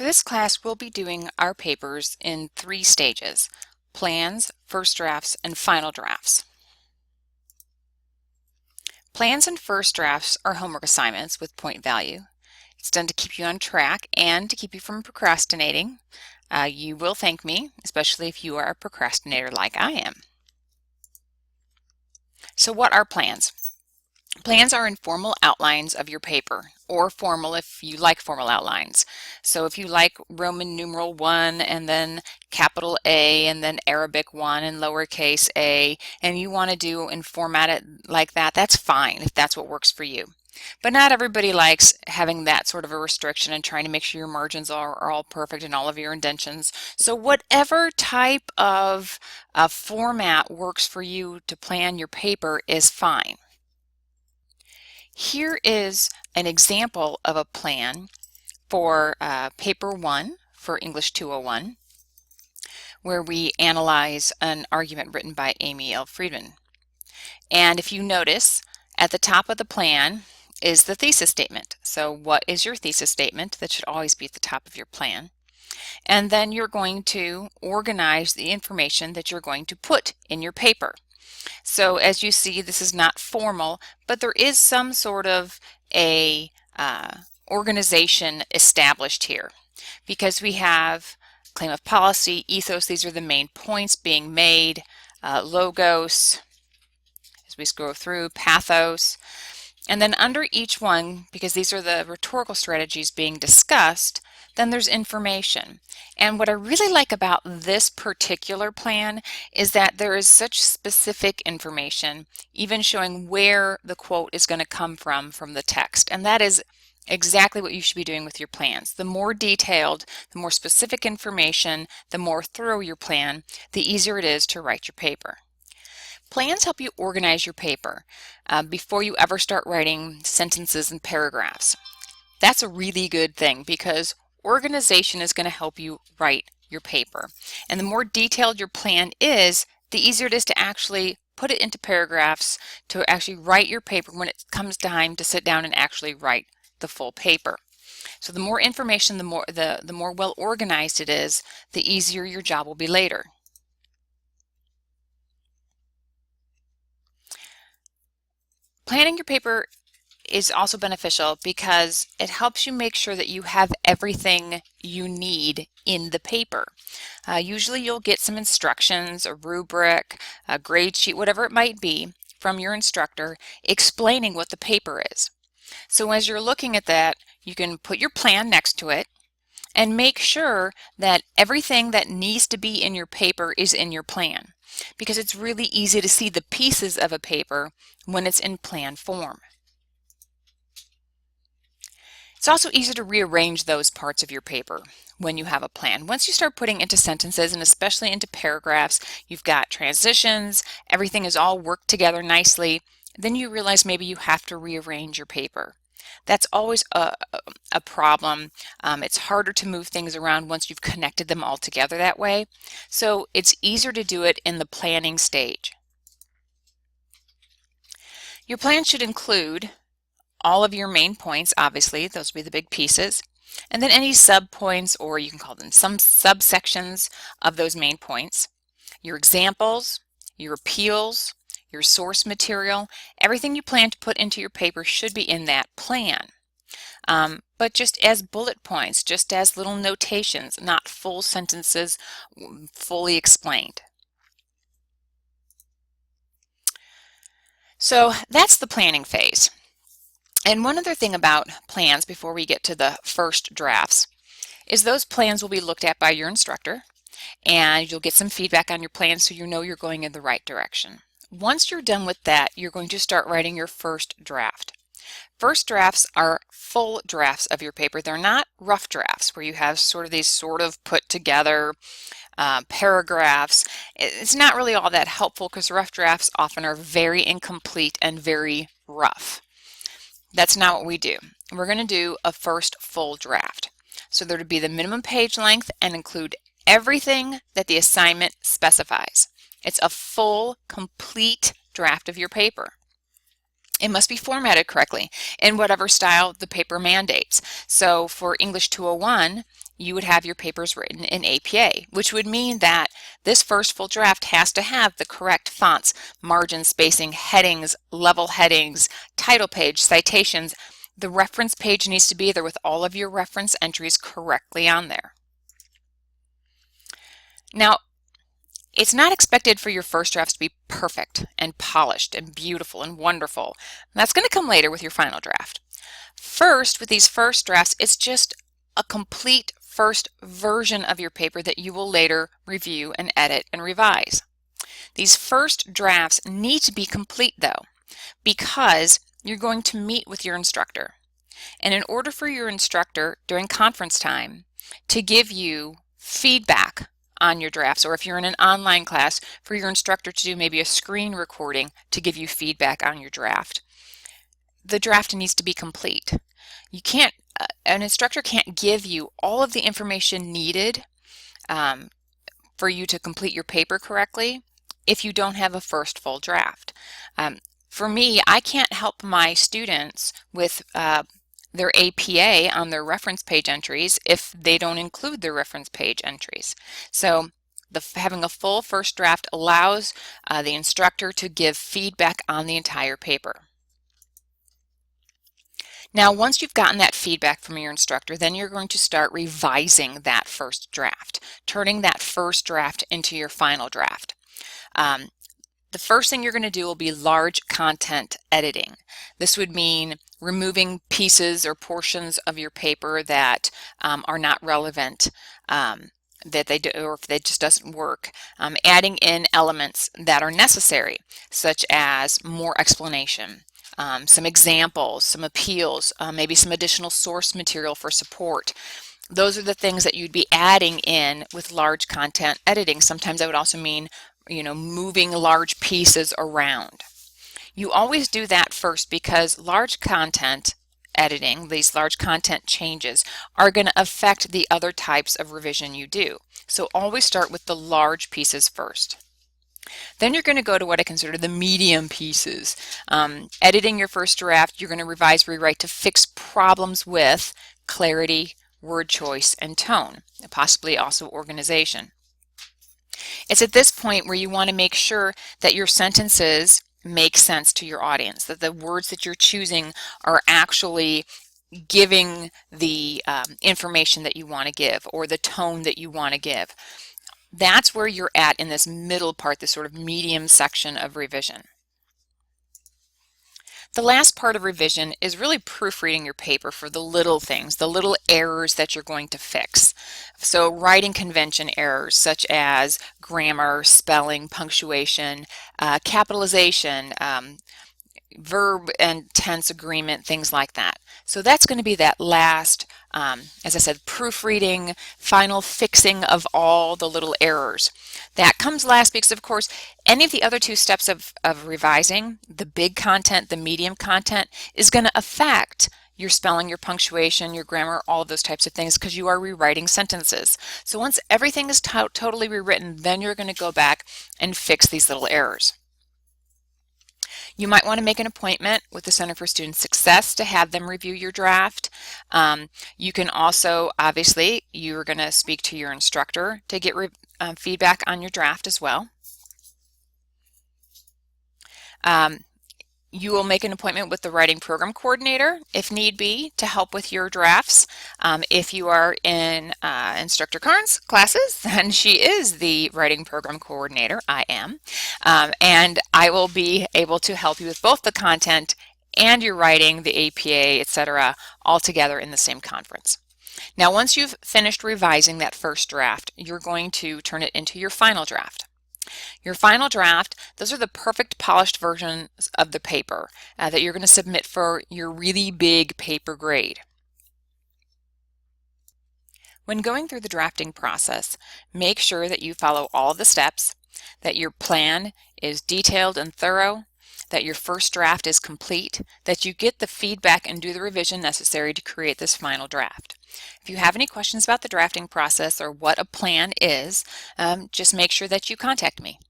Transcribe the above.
For this class, we'll be doing our papers in 3 stages: plans, first drafts, and final drafts. Plans and first drafts are homework assignments with point value. It's done to keep you on track and to keep you from procrastinating. You will thank me, especially if you are a procrastinator like I am. So what are plans? Plans are informal outlines of your paper, or formal if you like formal outlines. So if you like Roman numeral 1 and then capital A and then Arabic 1 and lowercase a, and you want to do and format it like that, that's fine if that's what works for you. But not everybody likes having that sort of a restriction and trying to make sure your margins are all perfect and all of your indentions. So whatever type of format works for you to plan your paper is fine. Here is an example of a plan for paper 1 for English 201, where we analyze an argument written by Amy L. Friedman. And if you notice, at the top of the plan is the thesis statement. So what is your thesis statement? That should always be at the top of your plan. And then you're going to organize the information that you're going to put in your paper. So as you see, this is not formal, but there is some sort of a organization established here, because we have claim of policy, ethos, these are the main points being made, logos, as we scroll through, pathos, and then under each one, because these are the rhetorical strategies being discussed, then there's information. And what I really like about this particular plan is that there is such specific information, even showing where the quote is going to come from the text. And that is exactly what you should be doing with your plans. The more detailed, the more specific information, the more thorough your plan, the easier it is to write your paper. Plans help you organize your paper before you ever start writing sentences and paragraphs. That's a really good thing, because organization is going to help you write your paper. And the more detailed your plan is, the easier it is to actually put it into paragraphs, to actually write your paper when it comes time to sit down and actually write the full paper. So the more information, the more well organized it is, the easier your job will be later. Planning your paper is also beneficial because it helps you make sure that you have everything you need in the paper. Usually you'll get some instructions, a rubric, a grade sheet, whatever it might be, from your instructor explaining what the paper is. So as you're looking at that, you can put your plan next to it and make sure that everything that needs to be in your paper is in your plan, because it's really easy to see the pieces of a paper when it's in plan form. It's also easy to rearrange those parts of your paper when you have a plan. Once you start putting into sentences, and especially into paragraphs, you've got transitions, everything is all worked together nicely, then you realize maybe you have to rearrange your paper. That's always a problem. It's harder to move things around once you've connected them all together that way. So it's easier to do it in the planning stage. Your plan should include all of your main points, obviously, those will be the big pieces, and then any subpoints, or you can call them some subsections of those main points, your examples, your appeals, your source material. Everything you plan to put into your paper should be in that plan, but just as bullet points, just as little notations, not full sentences fully explained. So that's the planning phase. And one other thing about plans before we get to the first drafts is those plans will be looked at by your instructor, and you'll get some feedback on your plan so you know you're going in the right direction. Once you're done with that, you're going to start writing your first draft. First drafts are full drafts of your paper. They're not rough drafts where you have these sort of put together paragraphs. It's not really all that helpful because rough drafts often are very incomplete and very rough. That's not what we do. We're going to do a first full draft. So there would be the minimum page length and include everything that the assignment specifies. It's a full, complete draft of your paper. It must be formatted correctly in whatever style the paper mandates. So for English 201, you would have your papers written in APA, which would mean that this first full draft has to have the correct fonts, margin spacing, headings, level headings, title page, citations. The reference page needs to be there with all of your reference entries correctly on there. Now, it's not expected for your first drafts to be perfect and polished and beautiful and wonderful. That's going to come later with your final draft. First, with these first drafts, it's just a complete first version of your paper that you will later review and edit and revise. These first drafts need to be complete though, because you're going to meet with your instructor. And in order for your instructor during conference time to give you feedback on your drafts, or if you're in an online class, for your instructor to do maybe a screen recording to give you feedback on your draft, the draft needs to be complete. You can't, an instructor can't give you all of the information needed for you to complete your paper correctly if you don't have a first full draft. For me, I can't help my students with their APA on their reference page entries if they don't include their reference page entries. So having a full first draft allows the instructor to give feedback on the entire paper. Now, once you've gotten that feedback from your instructor, then you're going to start revising that first draft, turning that first draft into your final draft. The first thing you're going to do will be large content editing. This would mean removing pieces or portions of your paper that are not relevant, that they do, or if they just doesn't work. Adding in elements that are necessary, such as more explanation, some examples, some appeals, maybe some additional source material for support. Those are the things that you'd be adding in with large content editing. Sometimes that would also mean, moving large pieces around. You always do that first because large content editing, these large content changes, are going to affect the other types of revision you do. So always start with the large pieces first. Then you're going to go to what I consider the medium pieces. Editing your first draft, you're going to revise, rewrite to fix problems with clarity, word choice, and tone, and possibly also organization. It's at this point where you want to make sure that your sentences make sense to your audience, that the words that you're choosing are actually giving the information that you want to give, or the tone that you want to give. That's where you're at in this middle part, this sort of medium section of revision. The last part of revision is really proofreading your paper for the little things, the little errors that you're going to fix. So writing convention errors such as grammar, spelling, punctuation, capitalization, verb and tense agreement, things like that. So that's going to be that last, as I said, proofreading, final fixing of all the little errors. That comes last because, of course, any of the other two steps of revising, the big content, the medium content, is going to affect your spelling, your punctuation, your grammar, all of those types of things, because you are rewriting sentences. So once everything is totally rewritten, then you're going to go back and fix these little errors. You might want to make an appointment with the Center for Student Success to have them review your draft. You can also, obviously, you're going to speak to your instructor to get feedback on your draft as well. You will make an appointment with the writing program coordinator if need be to help with your drafts. If you are in Instructor Karn's classes, then she is the writing program coordinator. I am. And I will be able to help you with both the content and your writing, the APA, etc., all together in the same conference. Now, once you've finished revising that first draft, you're going to turn it into your final draft. Your final draft, those are the perfect polished versions of the paper that you're going to submit for your really big paper grade. When going through the drafting process, make sure that you follow all the steps, that your plan is detailed and thorough, that your first draft is complete, that you get the feedback and do the revision necessary to create this final draft. If you have any questions about the drafting process or what a plan is, just make sure that you contact me.